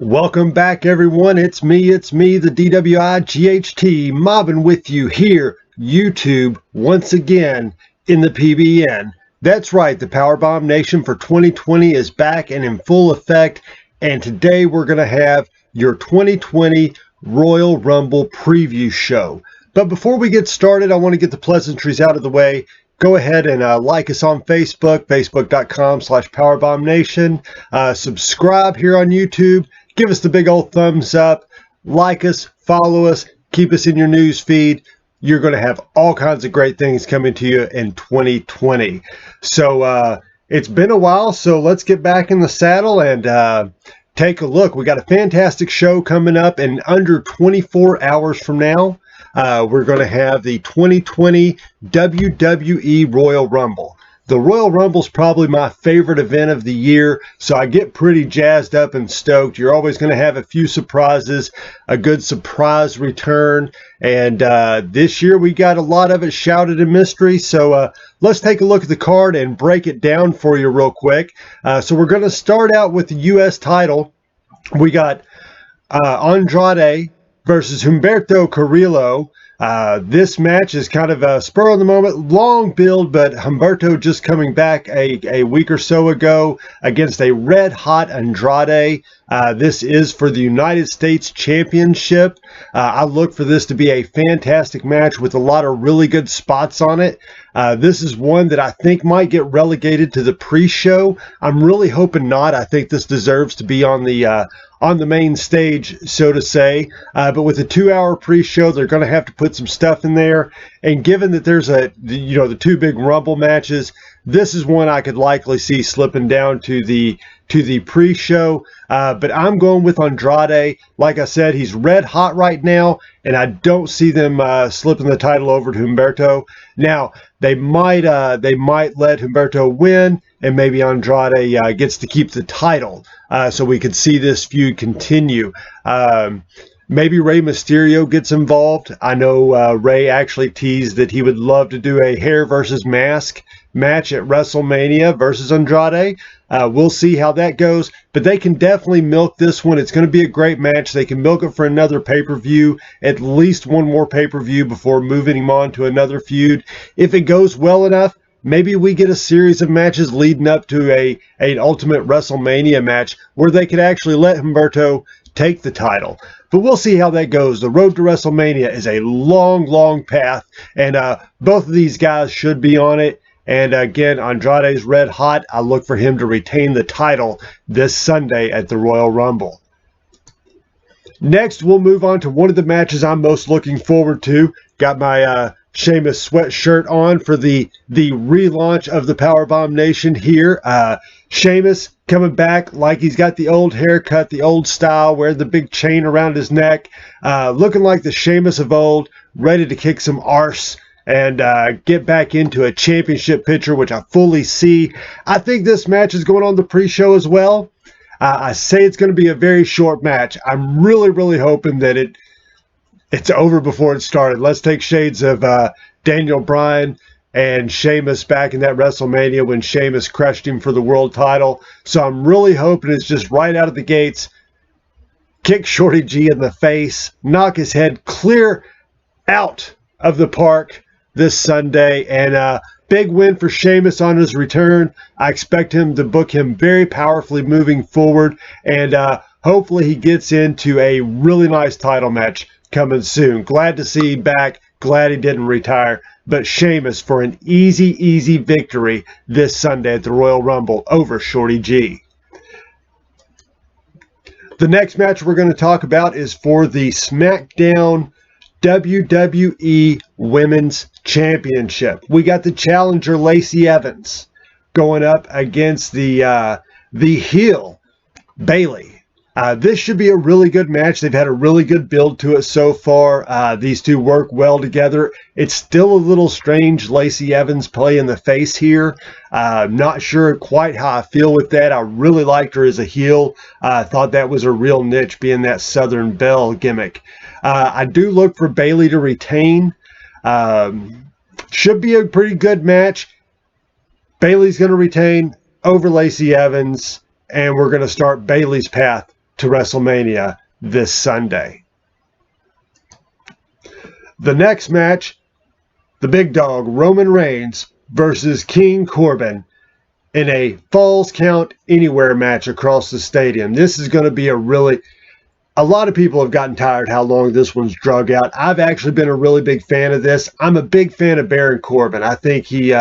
Welcome back, everyone. It's me, the DWIGHT, mobbing with you here, YouTube, once again in the PBN. That's right, the PowerBomb Nation for 2020 is back and in full effect, and today we're going to have your 2020 Royal Rumble preview show. But before we get started, I want to get the pleasantries out of the way. Go ahead and like us on Facebook, facebook.com/PowerBombNation. Subscribe here on YouTube. Give us the big old thumbs up. Like us, follow us, keep us in your news feed. You're going to have all kinds of great things coming to you in 2020. So it's been a while, so let's get back in the saddle and take a look. We got a fantastic show coming up in under 24 hours from now. We're going to have the 2020 WWE Royal Rumble. The Royal Rumble is probably my favorite event of the year, so I get pretty jazzed up and stoked. You're always going to have a few surprises, a good surprise return, and this year we got a lot of it shouted in mystery, so let's take a look at the card and break it down for you real quick. So we're going to start out with the U.S. title. We got Andrade versus Humberto Carrillo. This match is kind of a spur of the moment, long build, but Humberto just coming back a week or so ago against a red hot Andrade. This is for the United States Championship. I look for this to be a fantastic match with a lot of really good spots on it. This is one that I think might get relegated to the pre-show. I'm really hoping not. I think this deserves to be on the main stage, so to say. But with a 2-hour pre-show, they're going to have to put some stuff in there. And given that there's the two big Rumble matches, this is one I could likely see slipping down to the pre-show. But I'm going with Andrade. Like I said, he's red hot right now, and I don't see them slipping the title over to Humberto. Now, they might let Humberto win, and maybe Andrade gets to keep the title, so we could see this feud continue. Maybe Rey Mysterio gets involved. I know Rey actually teased that he would love to do a hair versus mask match at WrestleMania versus Andrade. We'll see how that goes, but they can definitely milk this one. It's going to be a great match. They can milk it for another pay-per-view, at least one more pay-per-view before moving him on to another feud. If it goes well enough, maybe we get a series of matches leading up to an Ultimate WrestleMania match where they could actually let Humberto take the title. But we'll see how that goes. The road to WrestleMania is a long, long path, and both of these guys should be on it. And again, Andrade's red hot. I look for him to retain the title this Sunday at the Royal Rumble. Next, we'll move on to one of the matches I'm most looking forward to. Got my Sheamus sweatshirt on for the relaunch of the PowerBomb Nation here. Sheamus coming back like he's got the old haircut, the old style, wearing the big chain around his neck, looking like the Sheamus of old, ready to kick some arse and get back into a championship picture, which I fully see. I think this match is going on the pre-show as well. I say it's going to be a very short match. I'm really, really hoping that it's over before it started. Let's take shades of Daniel Bryan and Sheamus back in that WrestleMania when Sheamus crushed him for the world title. So I'm really hoping it's just right out of the gates. Kick Shorty G in the face, knock his head clear out of the park this Sunday, and big win for Sheamus on his return. I expect him to book him very powerfully moving forward, and hopefully he gets into a really nice title match coming soon. Glad to see him back. Glad he didn't retire. But Sheamus for an easy victory this Sunday at the Royal Rumble over Shorty G. The next match we're going to talk about is for the SmackDown WWE Women's Championship. We got the challenger Lacey Evans going up against the heel Bayley. This should be a really good match. They've had a really good build to it so far. These two work well together. It's still a little strange Lacey Evans playing the face here. Not sure quite how I feel with that. I really liked her as a heel. I thought that was a real niche, being that Southern Belle gimmick. I do look for Bayley to retain. Should be a pretty good match. Bayley's going to retain over Lacey Evans, and we're going to start Bayley's path to WrestleMania this Sunday. The next match, the big dog Roman Reigns versus King Corbin in a Falls Count Anywhere match across the stadium. This is going to be a lot of people have gotten tired how long this one's drug out. I've actually been a really big fan of this. I'm a big fan of Baron Corbin. I think he,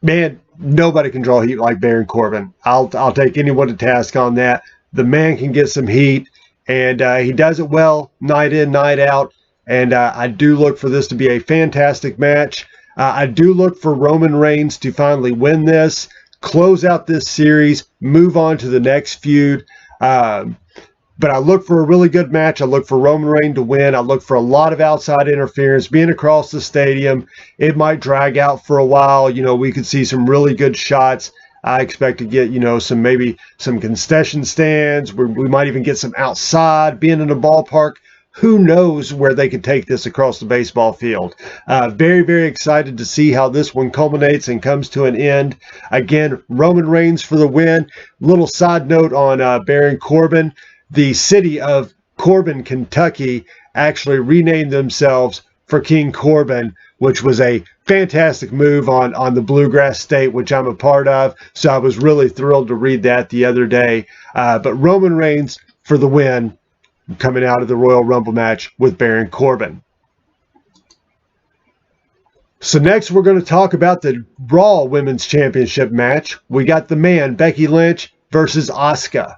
man, nobody can draw heat like Baron Corbin. I'll take anyone to task on that. The man can get some heat, and he does it well night in, night out. And I do look for this to be a fantastic match. I do look for Roman Reigns to finally win this, close out this series, move on to the next feud. But I look for a really good match. I look for Roman Reigns to win. I look for a lot of outside interference being across the stadium. It might drag out for a while. You know, we could see some really good shots. I expect to get, maybe some concession stands. We might even get some outside being in a ballpark. Who knows where they could take this across the baseball field. Very, very excited to see how this one culminates and comes to an end. Again, Roman Reigns for the win. Little side note on Baron Corbin. The city of Corbin, Kentucky, actually renamed themselves for King Corbin, which was a fantastic move on the Bluegrass State, which I'm a part of. So I was really thrilled to read that the other day. But Roman Reigns for the win, coming out of the Royal Rumble match with Baron Corbin. So next we're going to talk about the Raw Women's Championship match. We got the man, Becky Lynch versus Asuka.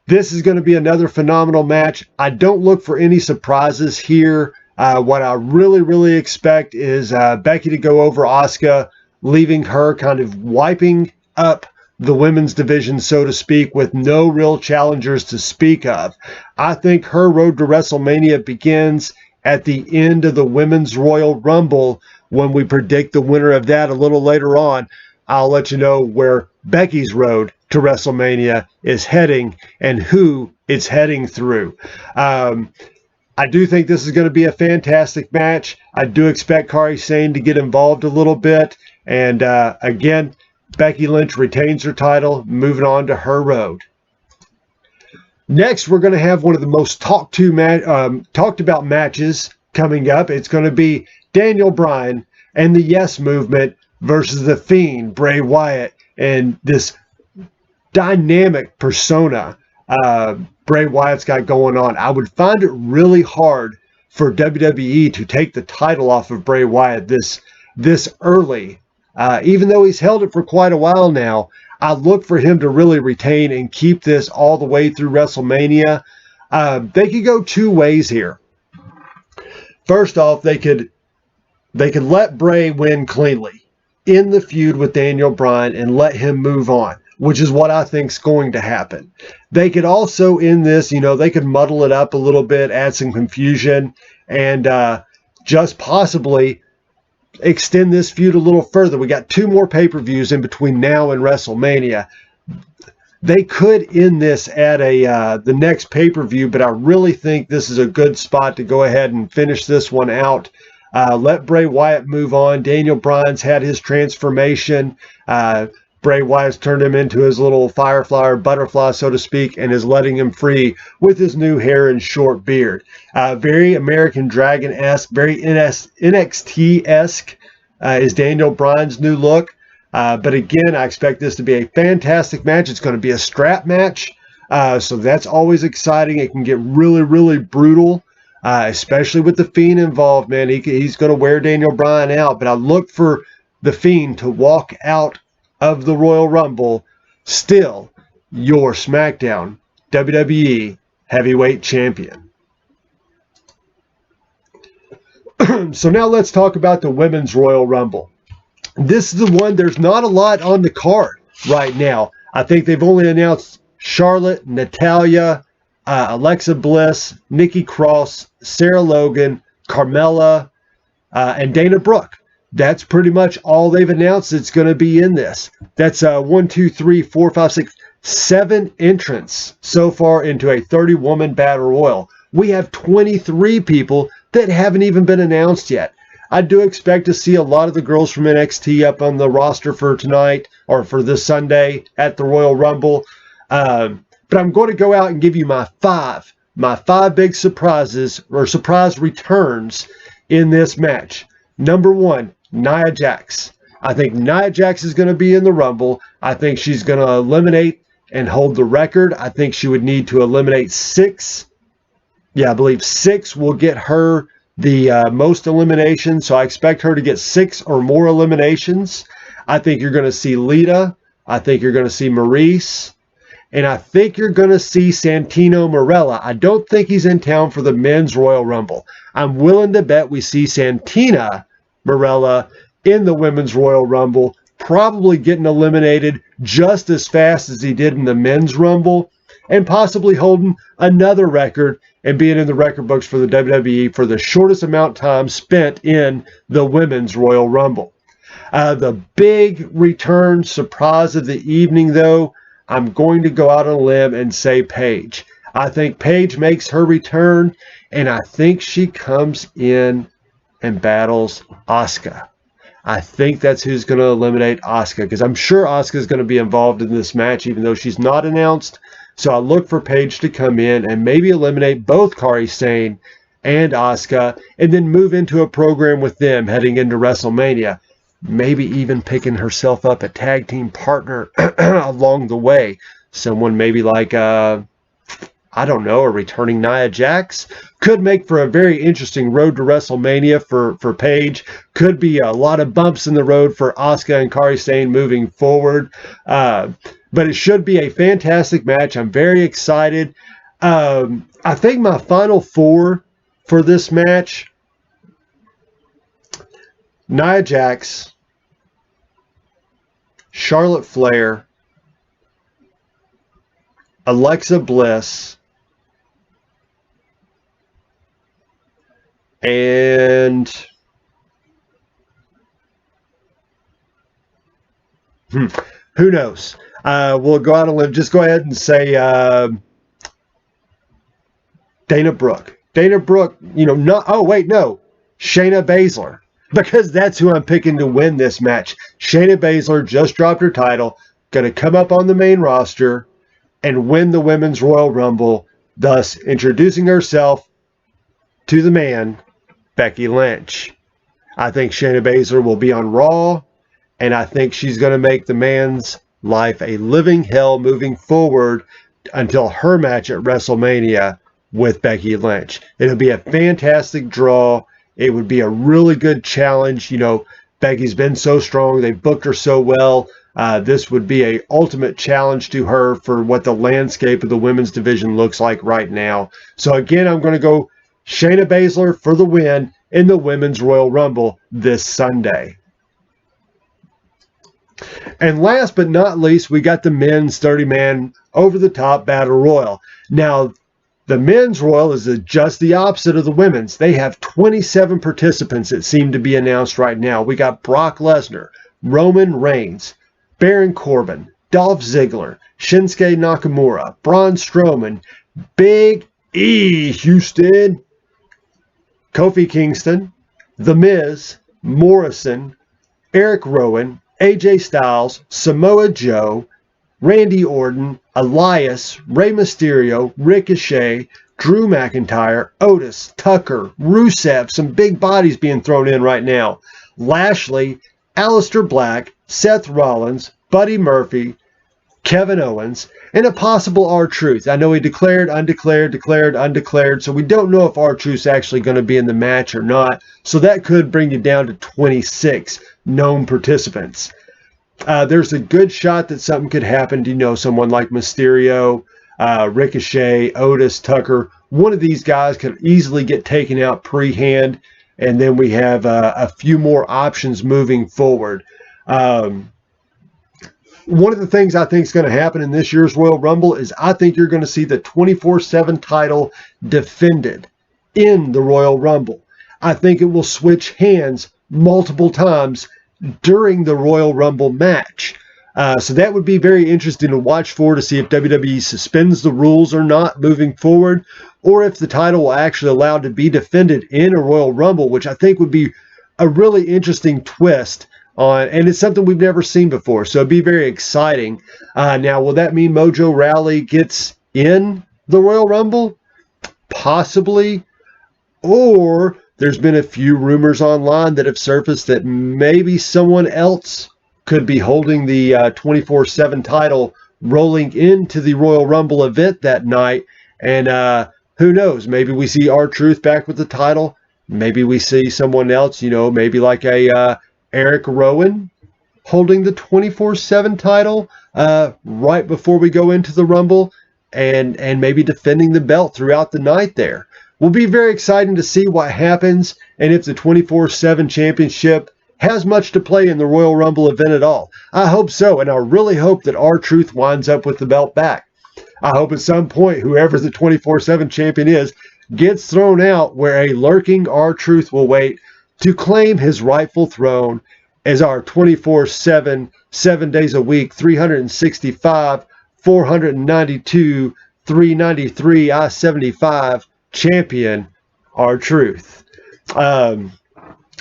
This is going to be another phenomenal match. I don't look for any surprises here. What I really, really expect is Becky to go over Asuka, leaving her kind of wiping up the women's division, so to speak, with no real challengers to speak of. I think her road to WrestleMania begins at the end of the Women's Royal Rumble when we predict the winner of that a little later on. I'll let you know where Becky's road to WrestleMania is heading and who it's heading through. I do think this is going to be a fantastic match. I do expect Kairi Sane to get involved a little bit. And again, Becky Lynch retains her title, moving on to her road. Next, we're going to have one of the most talked about matches coming up. It's going to be Daniel Bryan and the Yes Movement versus the Fiend, Bray Wyatt, and this dynamic persona Bray Wyatt's got going on. I would find it really hard for WWE to take the title off of Bray Wyatt this early. Even though he's held it for quite a while now, I look for him to really retain and keep this all the way through WrestleMania. They could go two ways here. First off, they could let Bray win cleanly in the feud with Daniel Bryan and let him move on, which is what I think is going to happen. They could also, in this, they could muddle it up a little bit, add some confusion, and just possibly extend this feud a little further. We got 2 more pay-per-views in between now and WrestleMania. They could end this at the next pay-per-view, but I really think this is a good spot to go ahead and finish this one out. Let Bray Wyatt move on. Daniel Bryan's had his transformation. Bray Wyatt's turned him into his little firefly or butterfly, so to speak, and is letting him free with his new hair and short beard. Very American Dragon-esque, very NXT-esque is Daniel Bryan's new look. But again, I expect this to be a fantastic match. It's going to be a strap match, so that's always exciting. It can get really, really brutal, especially with the Fiend involved, man. He's going to wear Daniel Bryan out, but I look for the Fiend to walk out of the Royal Rumble still your SmackDown WWE Heavyweight Champion. So now let's talk about the Women's Royal Rumble. This is the one, there's not a lot on the card right now. I think they've only announced Charlotte, Natalya, Alexa Bliss, Nikki Cross, Sarah Logan, Carmella, and Dana Brooke. That's pretty much all they've announced it's going to be in this. That's 1, 2, 3, 4, 5, 6, 7 entrants so far into a 30-woman battle royal. We have 23 people that haven't even been announced yet. I do expect to see a lot of the girls from NXT up on the roster for tonight or for this Sunday at the Royal Rumble. But I'm going to go out and give you my five big surprises or surprise returns in this match. Number 1, Nia Jax. I think Nia Jax is going to be in the Rumble. I think she's going to eliminate and hold the record. I think she would need to eliminate 6. Yeah, I believe 6 will get her the most eliminations. So I expect her to get 6 or more eliminations. I think you're going to see Lita. I think you're going to see Maurice. And I think you're going to see Santino Marella. I don't think he's in town for the Men's Royal Rumble. I'm willing to bet we see Santina Marella in the Women's Royal Rumble, probably getting eliminated just as fast as he did in the Men's Rumble, and possibly holding another record and being in the record books for the WWE for the shortest amount of time spent in the Women's Royal Rumble. The big return surprise of the evening, though, I'm going to go out on a limb and say Paige. I think Paige makes her return, and I think she comes in and battles Asuka. I think that's who's going to eliminate Asuka, because I'm sure Asuka is going to be involved in this match, even though she's not announced. So I look for Paige to come in and maybe eliminate both Kairi Sane and Asuka, and then move into a program with them heading into WrestleMania. Maybe even picking herself up a tag team partner along the way. Someone maybe like, I don't know, a returning Nia Jax. Could make for a very interesting road to WrestleMania for Paige. Could be a lot of bumps in the road for Asuka and Kairi Sane moving forward. But it should be a fantastic match. I'm very excited. I think my final 4 for this match: Nia Jax, Charlotte Flair, Alexa Bliss, and who knows? We'll go out and just go ahead and say Dana Brooke. Dana Brooke, Shayna Baszler. Because that's who I'm picking to win this match. Shayna Baszler just dropped her title, going to come up on the main roster and win the Women's Royal Rumble, thus introducing herself to the man, Becky Lynch. I think Shayna Baszler will be on Raw, and I think she's going to make the man's life a living hell moving forward until her match at WrestleMania with Becky Lynch. It'll be a fantastic draw. It would be a really good challenge. Becky's been so strong. They've booked her so well. This would be an ultimate challenge to her for what the landscape of the women's division looks like right now. So again, I'm going to go Shayna Baszler for the win in the Women's Royal Rumble this Sunday. And last but not least, we got the men's 30-man over-the-top battle royal. Now, the men's royal is just the opposite of the women's. They have 27 participants that seem to be announced right now. We got Brock Lesnar, Roman Reigns, Baron Corbin, Dolph Ziggler, Shinsuke Nakamura, Braun Strowman, Big E Houston, Kofi Kingston, The Miz, Morrison, Eric Rowan, AJ Styles, Samoa Joe, Randy Orton, Elias, Rey Mysterio, Ricochet, Drew McIntyre, Otis, Tucker, Rusev, some big bodies being thrown in right now. Lashley, Aleister Black, Seth Rollins, Buddy Murphy, Kevin Owens, and a possible R-Truth. I know he declared, undeclared, so we don't know if R-Truth's actually going to be in the match or not. So that could bring you down to 26 known participants. There's a good shot that something could happen to, someone like Mysterio, Ricochet, Otis, Tucker. One of these guys could easily get taken out pre-hand, and then we have a few more options moving forward. One of the things I think is going to happen in this year's Royal Rumble is I think you're going to see the 24/7 title defended in the Royal Rumble. I think it will switch hands multiple times during the Royal Rumble match. So that would be very interesting to watch for, to see if WWE suspends the rules or not moving forward, or if the title will actually allow it to be defended in a Royal Rumble, which I think would be a really interesting twist and it's something we've never seen before. So it'd be very exciting. Now, will that mean Mojo Rawley gets in the Royal Rumble? Possibly. Or there's been a few rumors online that have surfaced that maybe someone else could be holding the 24/7 title rolling into the Royal Rumble event that night. And who knows? Maybe we see R-Truth back with the title. Maybe we see someone else, maybe like a Eric Rowan holding the 24/7 title right before we go into the Rumble, and maybe defending the belt throughout the night there. Will be very exciting to see what happens, and if the 24/7 championship has much to play in the Royal Rumble event at all. I hope so, and I really hope that R-Truth winds up with the belt back. I hope at some point, whoever the 24/7 champion is, gets thrown out where a lurking R-Truth will wait to claim his rightful throne as our 24/7, 7 days a week, 365, 492, 393, I-75 champion, R-Truth.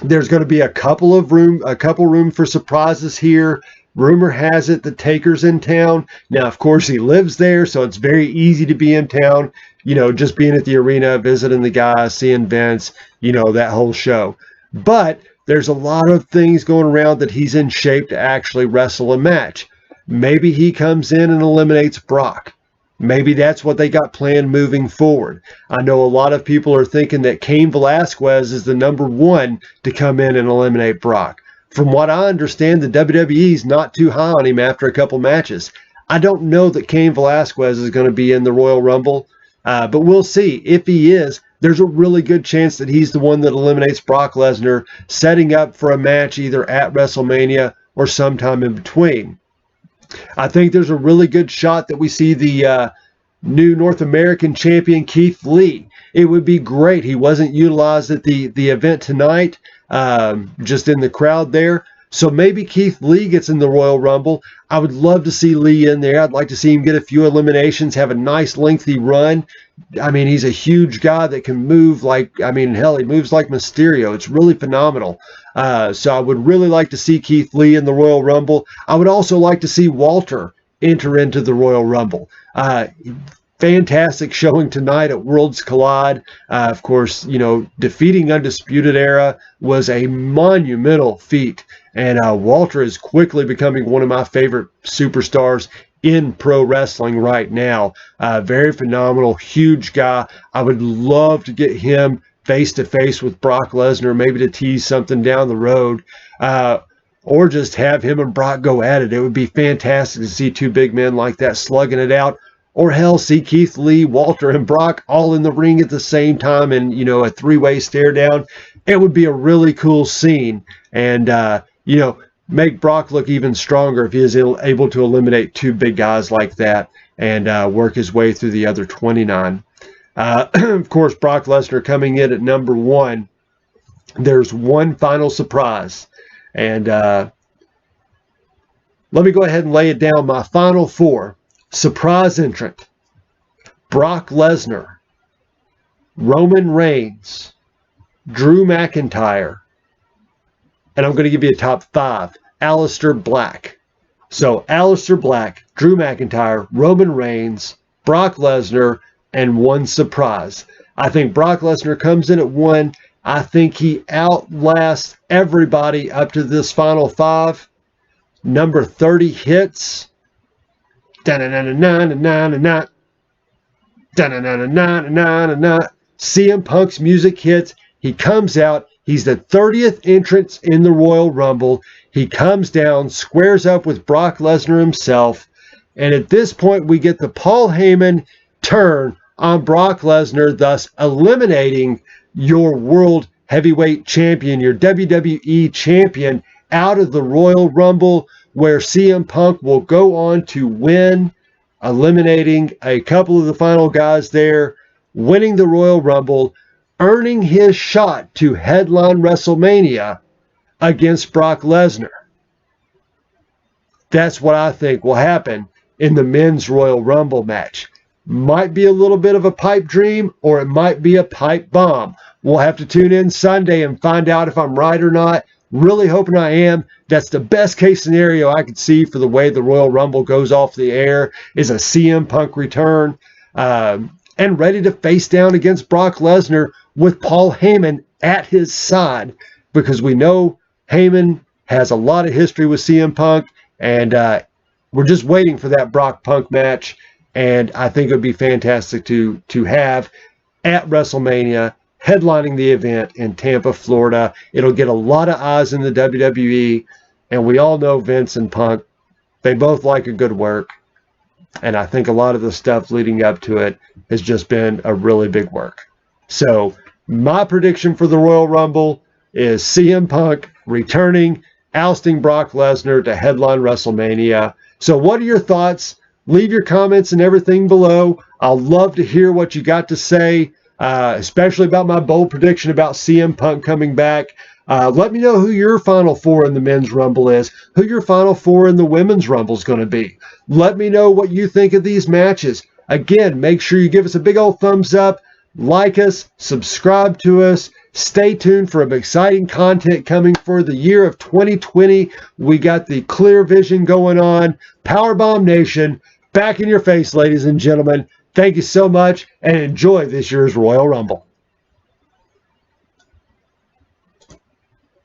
There's going to be a couple room for surprises here. Rumor has it the Taker's in town. Now, of course, he lives there, so it's very easy to be in town. Just being at the arena, visiting the guys, seeing Vince, that whole show. But there's a lot of things going around that he's in shape to actually wrestle a match. Maybe he comes in and eliminates Brock. Maybe that's what they got planned moving forward. I know a lot of people are thinking that Cain Velasquez is the number one to come in and eliminate Brock. From what I understand, the WWE's not too high on him after a couple matches. I don't know that Cain Velasquez is going to be in the Royal Rumble, but we'll see. If he is, there's a really good chance that he's the one that eliminates Brock Lesnar, setting up for a match either at WrestleMania or sometime in between. I think there's a really good shot that we see the new North American champion, Keith Lee. It would be great. He wasn't utilized at the event tonight, just in the crowd there. So maybe Keith Lee gets in the Royal Rumble. I would love to see Lee in there. I'd like to see him get a few eliminations, have a nice lengthy run. I mean, he's a huge guy that can move hell, he moves like Mysterio. It's really phenomenal. So I would really like to see Keith Lee in the Royal Rumble. I would also like to see Walter enter into the Royal Rumble. Fantastic showing tonight at Worlds Collide. Of course, defeating Undisputed Era was a monumental feat. And Walter is quickly becoming one of my favorite superstars in pro wrestling right now. Very phenomenal, huge guy. I would love to get him face-to-face with Brock Lesnar, maybe to tease something down the road. Or just have him and Brock go at it. It would be fantastic to see two big men like that slugging it out. Or hell, see Keith Lee, Walter, and Brock all in the ring at the same time and, a three-way stare down. It would be a really cool scene. And, make Brock look even stronger if he is able to eliminate two big guys like that and work his way through the other 29. Of course, Brock Lesnar coming in at number 1. There's one final surprise. And let me go ahead and lay it down. My final 4. Surprise entrant: Brock Lesnar, Roman Reigns, Drew McIntyre, and I'm going to give you a top 5. Aleister Black. So Aleister Black, Drew McIntyre, Roman Reigns, Brock Lesnar, and one surprise. I think Brock Lesnar comes in at 1. I think he outlasts everybody up to this final 5. Number 30 hits. Da-na-na-na-na-na-na-na. Da-na-na-na-na-na-na-na. CM Punk's music hits. He comes out. He's the 30th entrance in the Royal Rumble. He comes down, squares up with Brock Lesnar himself. And at this point, we get the Paul Heyman turn on Brock Lesnar, thus eliminating your World Heavyweight Champion, your WWE Champion, out of the Royal Rumble, where CM Punk will go on to win, eliminating a couple of the final guys there, winning the Royal Rumble, earning his shot to headline WrestleMania against Brock Lesnar. That's what I think will happen in the men's Royal Rumble match. Might be a little bit of a pipe dream, or it might be a pipe bomb. We'll have to tune in Sunday and find out if I'm right or not. Really hoping I am. That's the best case scenario I could see for the way the Royal Rumble goes off the air, is a CM Punk return, and ready to face down against Brock Lesnar with Paul Heyman at his side, because we know Heyman has a lot of history with CM Punk, and we're just waiting for that Brock Punk match, and I think it would be fantastic to have at WrestleMania, headlining the event in Tampa, Florida. It'll get a lot of eyes in the WWE, and we all know Vince and Punk, they both like a good work, and I think a lot of the stuff leading up to it has just been a really big work. So my prediction for the Royal Rumble is CM Punk returning, ousting Brock Lesnar to headline WrestleMania. So what are your thoughts? Leave your comments and everything below. I'll love to hear what you got to say, especially about my bold prediction about CM Punk coming back. Let me know who your Final Four in the Men's Rumble is, who your Final Four in the Women's Rumble is going to be. Let me know what you think of these matches. Again, make sure you give us a big old thumbs up, like us, subscribe to us. Stay tuned for exciting content coming for the year of 2020. We got the Clear Vision going on. PowerBomb Nation, back in your face, ladies and gentlemen. Thank you so much, and enjoy this year's Royal Rumble.